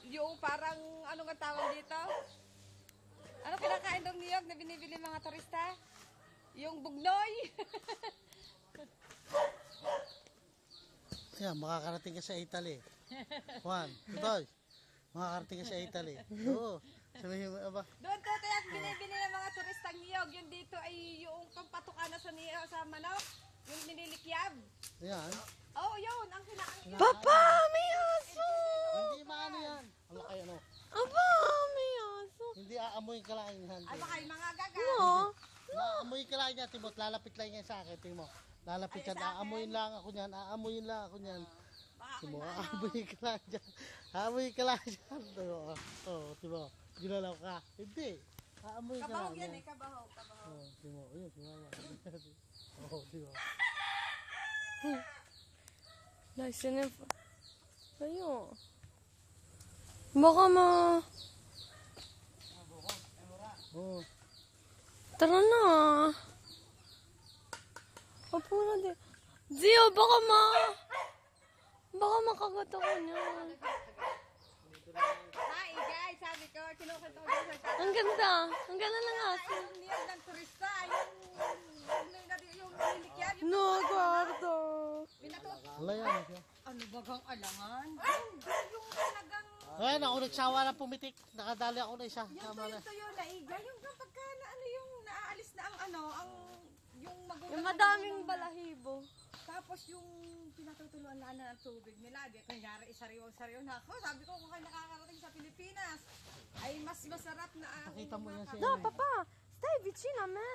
yung parang, ano nga tawag dito? Ano pinakain daw niyog na binibili mga turista? Yung bugnoy. Ayan, makakarating ka sa Italy. Juan, Totoy, makakarating ka sa Italy. Oo, sabihin mo, aba. Doon ko tayo binibili ng mga turistang niyog. Yung dito ay yung pampatukana sa manok. Yung nililikyab. Ayan. Oo, yun. Ang kinaang Papa, may aso! Hindi maano yan. Ano kayo, ano? Aba, may aso! Hindi aamoy ka lang yan. Ay, baka yung mga gaga. No? Aamoy ka lang yan, Timot. Lalapit lang yan sa akin, Timot. Lalapit yan. Aamoyin lang ako niyan. Aamoyin lang ako niyan. Timot, aamoy ka lang dyan. Aamoy ka lang dyan. Oo, Timot. Ginalaw ka. Hindi. Aamoy ka lang. Kabahog yan eh, kabahog. Oo, Timot. Ayun, Timot. Oo, Timot. Nice na pa. Ayo. Baka Oo. Tara na. Opo na din. Zio, baka makagat ako niyan. Hi guys, sabi ko, kinukwento ko din sa Ang ganda. Ang ganda ng aso. yung niyog ng turista, yung nililikyab, yung No, guardo. pinatut. Wala yan. Ano bagang alangan? Yung talagang, Ayan, ako nagsawa na pumitik. Nakadali ako na isa. yung Tama na. tuyo-tuyo na iga, yung kapag ka na ano yung naaalis na yung magulang. Yung madaming balahibo. Tapos yung pinatutuluan na ng tubig nila, di kanyari sariwang-sariw na ako. Sabi ko kung kayo nakakarating sa Pilipinas, ay mas masarap na ang Nakita mo yan siya. No, papa. Stai vicino a me.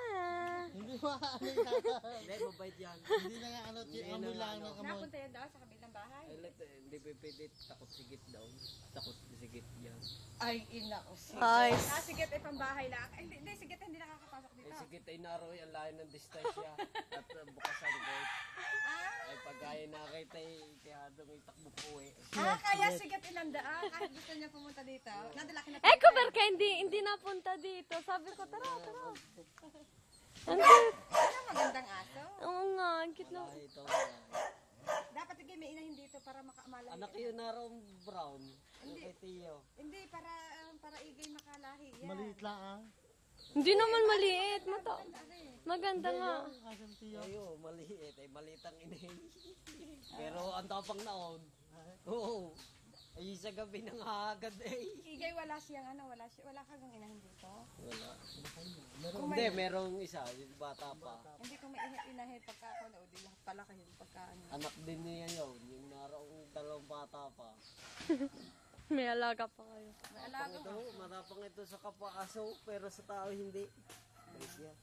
Hindi maano yan. Hindi, mabait yan. Hindi na nga ano, amoy lang ng amoy. napunta yan daw sa kabilang bahay. Hindi pwede, takot sigit daw. Takot sigit yan. Ay, ina ko siya. Ay. Sigit ay pambahay lang. Ay, hindi, sigit hindi nakakapasok dito. Eh, sigit ay naroy ang layo ng distansya. At bukas ang gate. Ay pagkaya nakita kaya may takbo po eh. Kaya sigit inandaan. Kahit gusto niya pumunta dito. Nadalaki na Eko, perché hindi napunta dito. Sabi ko, tara. Ang cute. Ano magandang aso? Oo nga, ang cute na. Ay, ito. Dapat hindi may inahin dito para makamalahi. Anak yun narong brown. Ano kay Tio? Hindi, para igay makalahi. Yan. Maliit lang ang. Hindi naman maliit. Maganda nga. Asan tiyo? Ayo, maliit. Ay maliit ang inahin. Pero ang tapang naon. Oo. Ay sa gabi nang hagad eh. Igay wala wala kagang inahin dito. Wala. Hindi, merong isa, yung bata pa. Hindi ko may inahin pagka ako na o di lahat pala kayo pagka ano. Anak din niya yun, yung naroong dalawang bata pa. May alaga pa kayo. May alaga Ito, matapang ito sa kapwa-aso, pero sa tao hindi. Ayos yan.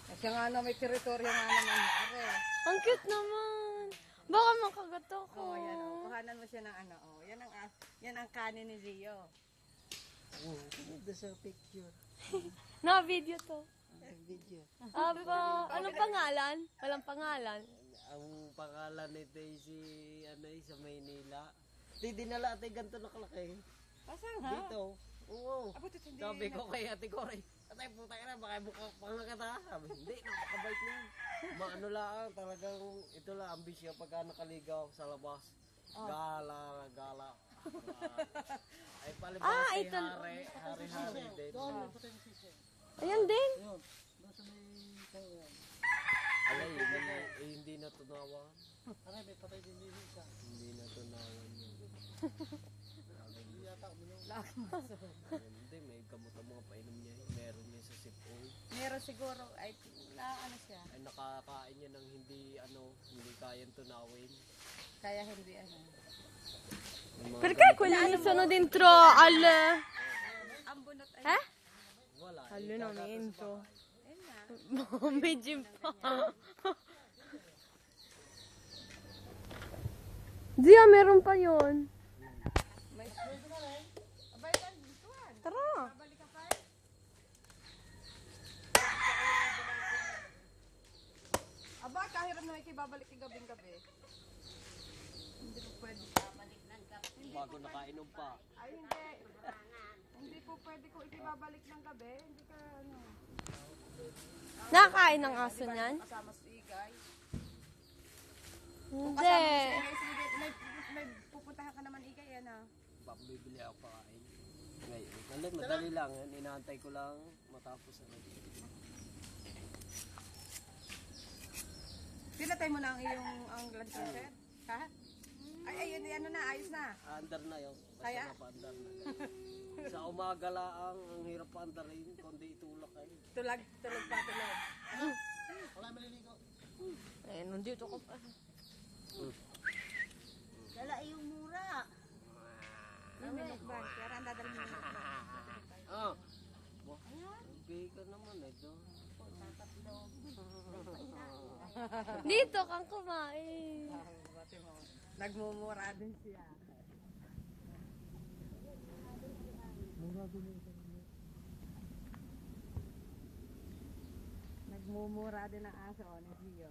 Kasi nga na may teritoryo nga naman are. Ang cute naman. Baka makagat ako. Oh, yan oh. Kuhanan mo siya ng ano oh. Yan ang kanin ni Zio. Oh, ganda sa picture. Na-video to. Video. Aba, anong pangalan? Walang pangalan. Ang pangalan nito ay si, sa Maynila. Di dinala ate ganito nakalaki. Pasang ha? Dito. Oo. Abot ito hindi. Sabi ko kay ate Cory, atay puta ka na, baka buka pangakata. Sabi, hindi, napakabait niyan. Maano lang, talagang ito lang, ambisyo pagka nakaligaw sa labas. Gala. Ay palibas si ito. Hari din. Doon, may patay ng sisi. Ayan din. Yun. Doon sa may kaya. Alay, hindi natunawan. Aray, may patay din din isa. Hindi natunawan yun. Hindi yata uminom. Hindi, may gamot ang mga painom niya. Meron niya sa sipol. Meron siguro ay ano siya. Ay nakakain niya ng hindi kayang tunawin. Kaya hindi ano. Yung mga Perché quelli sono dentro al... Ang bunot ay wala. Allenamento. ayun na. May gym pa. Dia, meron pa yon. May abay tan dituan. Tara. Babalik ka pa. Aba, kahirap na ikibabalik yung gabing-gabi. Hindi po pwede. bago nakainom pa. Ay, hindi. Hindi po pwede ko ikibabalik ng gabi. Hindi ka, ano. Nakakain ng aso niyan? Kasama si Igay. Hindi. May pupuntahan ka naman, Igay, yan ah. bibili ako pakain. Ngayon, madali lang yan. Inaantay ko lang matapos ano. Pinatay mo na ang iyong ang lunch set? Ha? Ay, ano na, ayos na. Andar na yun. Basta Kaya? napaandar na. Sa umaga laang, ang hirap pa andarin, kundi itulak kayo. Tulog pa, tulog. Wala maliligo. Eh, nandito ko pa. Dala yung mura. Minukbang, pero ang dadalhin mo minukbang. Ah. Ang biga naman eh. Dito kang kumain. Nagmumura din siya. Nagmumura din ang aso, ni Gio.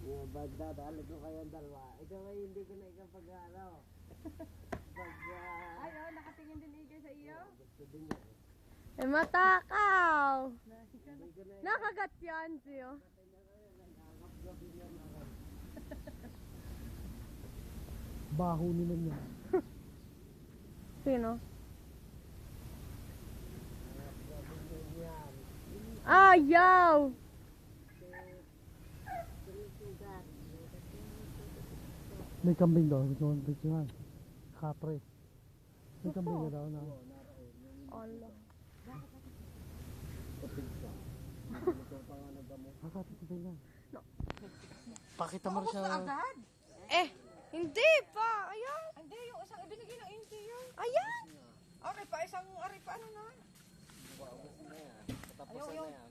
Yung banda, dahil ko kayong dalawa. Ikaw ay hindi ko na ikaw pag-ano. Ay, oh, nakatingin din Igay sa iyo. Eh, matakaw. Nakagat yan siyo. Baho nila niya. Sino? Ayaw! May kambing daw. Gusto mo picturean. Kapre. May kambing na daw na. Allah. Kakapit ito yan. Pakita mo rin siya. Agad? Eh, hindi pa. Ayan. Hindi, yung isang ibinigay ng Inti yun. Ayan. Ari pa, isang ari pa, ano na. Tapos na yan.